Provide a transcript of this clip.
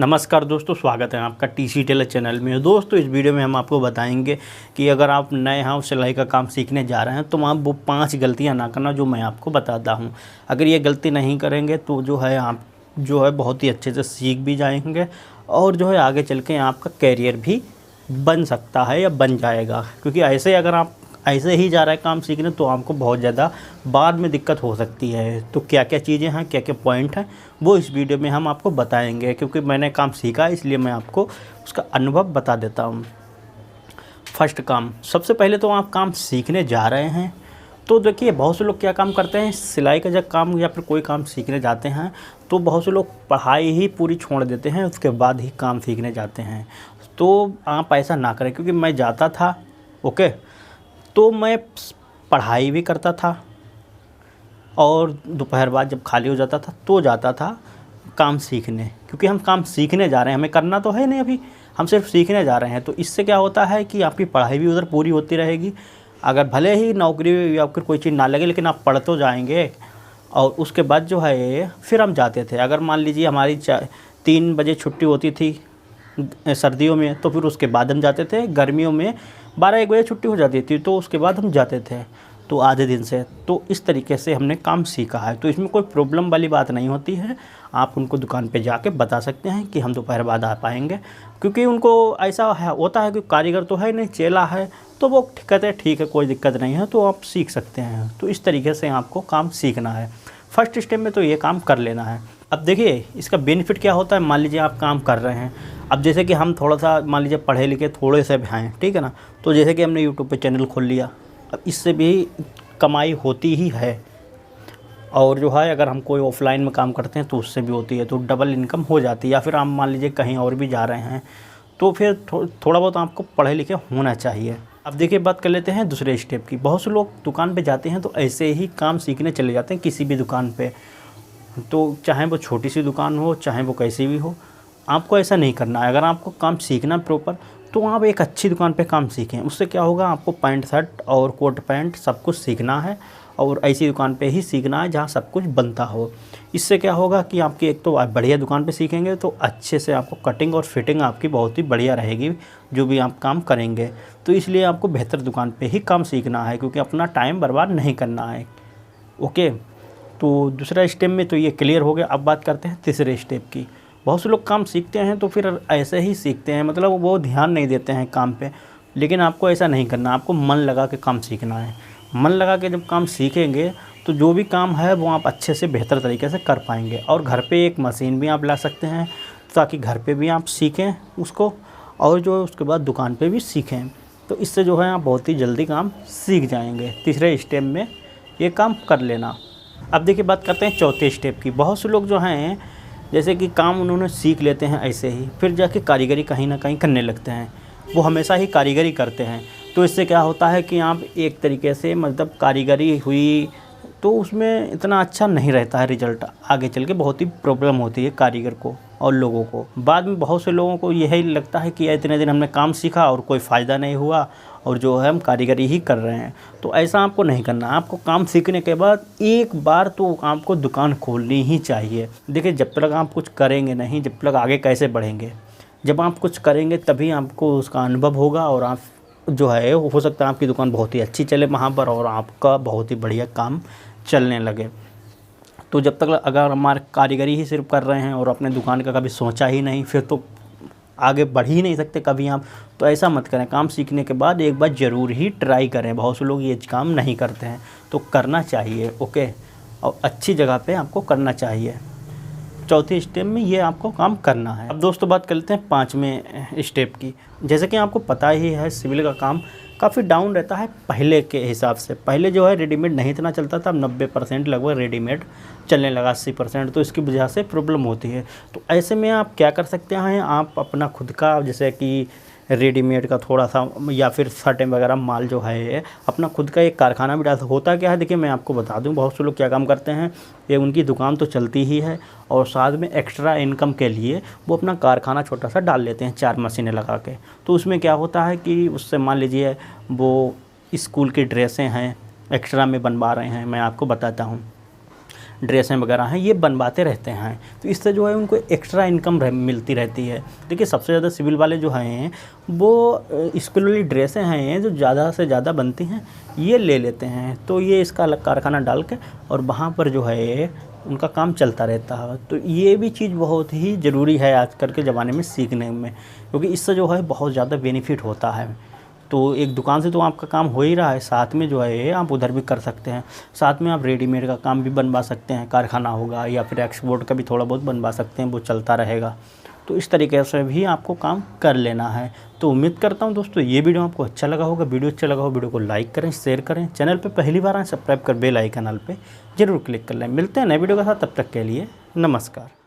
नमस्कार दोस्तों, स्वागत है आपका टीसी टेलर चैनल में। दोस्तों, इस वीडियो में हम आपको बताएंगे कि अगर आप नए हैं और सिलाई का काम सीखने जा रहे हैं तो आप वो 5 गलतियां ना करना जो मैं आपको बताता हूं। अगर ये गलती नहीं करेंगे तो आप बहुत ही अच्छे से सीख भी जाएंगे और आगे चल के आपका कैरियर भी बन सकता है या बन जाएगा। क्योंकि ऐसे अगर आप ऐसे ही जा रहा है काम सीखने तो आपको बहुत ज़्यादा बाद में दिक्कत हो सकती है। तो क्या क्या चीज़ें हैं, क्या क्या पॉइंट हैं, वो इस वीडियो में हम आपको बताएंगे। क्योंकि मैंने काम सीखा इसलिए मैं आपको उसका अनुभव बता देता हूँ। फर्स्ट काम, सबसे पहले तो आप काम सीखने जा रहे हैं तो देखिए, बहुत से लोग क्या काम करते हैं, सिलाई का जब काम या फिर कोई काम सीखने जाते हैं तो बहुत से लोग पढ़ाई ही पूरी छोड़ देते हैं, उसके बाद ही काम सीखने जाते हैं। तो आप ऐसा ना करें। क्योंकि मैं जाता था तो मैं पढ़ाई भी करता था और दोपहर बाद जब खाली हो जाता था तो जाता था काम सीखने। क्योंकि हम काम सीखने जा रहे हैं, हमें करना तो है नहीं, अभी हम सिर्फ सीखने जा रहे हैं। तो इससे क्या होता है कि आपकी पढ़ाई भी उधर पूरी होती रहेगी। अगर भले ही नौकरी या फिर कोई चीज़ ना लगे लेकिन आप पढ़ तो जाएंगे। और उसके बाद फिर हम जाते थे। अगर मान लीजिए हमारी 3 बजे छुट्टी होती थी सर्दियों में, तो फिर उसके बाद हम जाते थे। गर्मियों में 12-1 बजे छुट्टी हो जाती थी तो उसके बाद हम जाते थे, तो आधे दिन से। तो इस तरीके से हमने काम सीखा है। तो इसमें कोई प्रॉब्लम वाली बात नहीं होती है। आप उनको दुकान पे जाके बता सकते हैं कि हम दोपहर बाद आ पाएंगे। क्योंकि उनको ऐसा होता है कि कारीगर तो है नहीं, चेला है, तो वो कहते हैं ठीक है, कोई दिक्कत नहीं है, तो आप सीख सकते हैं। तो इस तरीके से आपको काम सीखना है। फर्स्ट स्टेप में तो ये काम कर लेना है। अब देखिए, इसका बेनिफिट क्या होता है। मान लीजिए आप काम कर रहे हैं, अब जैसे कि हम थोड़ा सा मान लीजिए पढ़े लिखे थोड़े से भी हैं, ठीक है ना। तो जैसे कि हमने यूट्यूब पे चैनल खोल लिया, अब इससे भी कमाई होती ही है। और अगर हम कोई ऑफलाइन में काम करते हैं तो उससे भी होती है, तो डबल इनकम हो जाती है। या फिर आप मान लीजिए कहीं और भी जा रहे हैं तो फिर थोड़ा बहुत आपको पढ़े लिखे होना चाहिए। अब देखिए, बात कर लेते हैं दूसरे स्टेप की। बहुत से लोग दुकान पे जाते हैं तो ऐसे ही काम सीखने चले जाते हैं किसी भी दुकान पे। तो चाहे वो छोटी सी दुकान हो, चाहे वो कैसी भी हो, आपको ऐसा नहीं करना है। अगर आपको काम सीखना प्रॉपर तो आप एक अच्छी दुकान पे काम सीखें। उससे क्या होगा, आपको पैंट शर्ट और कोट पैंट सब कुछ सीखना है और ऐसी दुकान पे ही सीखना है जहाँ सब कुछ बनता हो। इससे क्या होगा कि आपकी एक तो आप बढ़िया दुकान पे सीखेंगे तो अच्छे से आपको कटिंग और फिटिंग आपकी बहुत ही बढ़िया रहेगी जो भी आप काम करेंगे। तो इसलिए आपको बेहतर दुकान पे ही काम सीखना है, क्योंकि अपना टाइम बर्बाद नहीं करना है। ओके, तो दूसरा स्टेप में तो ये क्लियर हो गया। अब बात करते हैं तीसरे स्टेप की। बहुत से लोग काम सीखते हैं तो फिर ऐसे ही सीखते हैं, मतलब वो ध्यान नहीं देते हैं काम पे। लेकिन आपको ऐसा नहीं करना, आपको मन लगा के काम सीखना है। मन लगा के जब काम सीखेंगे तो जो भी काम है वो आप अच्छे से बेहतर तरीके से कर पाएंगे। और घर पे एक मशीन भी आप ला सकते हैं ताकि घर पे भी आप सीखें उसको, और उसके बाद दुकान पे भी सीखें। तो इससे आप बहुत ही जल्दी काम सीख जाएंगे। तीसरे स्टेप में ये काम कर लेना। अब देखिए, बात करते हैं चौथे स्टेप की। बहुत से लोग हैं जैसे कि काम उन्होंने सीख लेते हैं ऐसे ही, फिर जाके कारीगरी कहीं ना कहीं करने लगते हैं। वो हमेशा ही कारीगरी करते हैं। तो इससे क्या होता है कि आप एक तरीके से मतलब कारीगरी हुई तो उसमें इतना अच्छा नहीं रहता है रिज़ल्ट। आगे चल के बहुत ही प्रॉब्लम होती है कारीगर को और लोगों को। बाद में बहुत से लोगों को यही लगता है कि इतने दिन हमने काम सीखा और कोई फ़ायदा नहीं हुआ और हम कारीगरी ही कर रहे हैं। तो ऐसा आपको नहीं करना। आपको काम सीखने के बाद एक बार तो आपको दुकान खोलनी ही चाहिए। देखिए, जब तक आप कुछ करेंगे नहीं, जब तक आगे कैसे बढ़ेंगे। जब आप कुछ करेंगे तभी आपको उसका अनुभव होगा और आप हो सकता है आपकी दुकान बहुत ही अच्छी चले वहाँ पर और आपका बहुत ही बढ़िया काम चलने लगे। तो जब तक अगर हमारे कारीगरी ही सिर्फ कर रहे हैं और अपने दुकान का कभी सोचा ही नहीं, फिर तो आगे बढ़ ही नहीं सकते कभी आप। तो ऐसा मत करें। काम सीखने के बाद एक बार ज़रूर ही ट्राई करें। बहुत से लोग ये काम नहीं करते हैं, तो करना चाहिए। ओके, और अच्छी जगह पे आपको करना चाहिए। चौथे स्टेप में ये आपको काम करना है। अब दोस्तों, बात कर लेते हैं 5वें स्टेप की। जैसे कि आपको पता ही है, सिविल का काम काफ़ी डाउन रहता है पहले के हिसाब से। पहले रेडीमेड नहीं इतना चलता था, अब 90% लगभग रेडीमेड चलने लगा, 80%। तो इसकी वजह से प्रॉब्लम होती है। तो ऐसे में आप क्या कर सकते हैं, आप अपना खुद का जैसे कि रेडीमेड का थोड़ा सा या फिर शर्टें वगैरह माल अपना खुद का एक कारखाना भी डाल। होता क्या है, देखिए मैं आपको बता दूं, बहुत से लोग क्या काम करते हैं, ये उनकी दुकान तो चलती ही है और साथ में एक्स्ट्रा इनकम के लिए वो अपना कारखाना छोटा सा डाल लेते हैं 4 मशीनें लगा के। तो उसमें क्या होता है कि उससे मान लीजिए वो स्कूल की ड्रेसें हैं एक्स्ट्रा में बनवा रहे हैं। मैं आपको बताता हूँ, ड्रेसें वगैरह हैं ये बनवाते रहते हैं। तो इससे जो है उनको एक्स्ट्रा इनकम मिलती रहती है। देखिए सबसे ज़्यादा सिविल वाले जो हैं वो स्कूल वाली ड्रेसें हैं जो ज़्यादा से ज़्यादा बनती हैं ये ले लेते हैं। तो ये इसका अलग कारखाना डाल के और वहाँ पर जो है उनका काम चलता रहता है। तो ये भी चीज़ बहुत ही ज़रूरी है आजकल के ज़माने में सीखने में, क्योंकि इससे जो है बहुत ज़्यादा बेनिफिट होता है। तो एक दुकान से तो आपका काम हो ही रहा है, साथ में जो है आप उधर भी कर सकते हैं। साथ में आप रेडीमेड का काम भी बनवा सकते हैं, कारखाना होगा, या फिर एक्सपोर्ट का भी थोड़ा बहुत बनवा सकते हैं, वो चलता रहेगा। तो इस तरीके से भी आपको काम कर लेना है। तो उम्मीद करता हूँ दोस्तों ये वीडियो आपको अच्छा लगा होगा। वीडियो अच्छा लगा हो वीडियो को लाइक करें, शेयर करें, चैनल पे पहली बार आए सब्सक्राइब कर बेल आइकन पे ज़रूर क्लिक कर लें। मिलते हैं नए वीडियो के साथ, तब तक के लिए नमस्कार।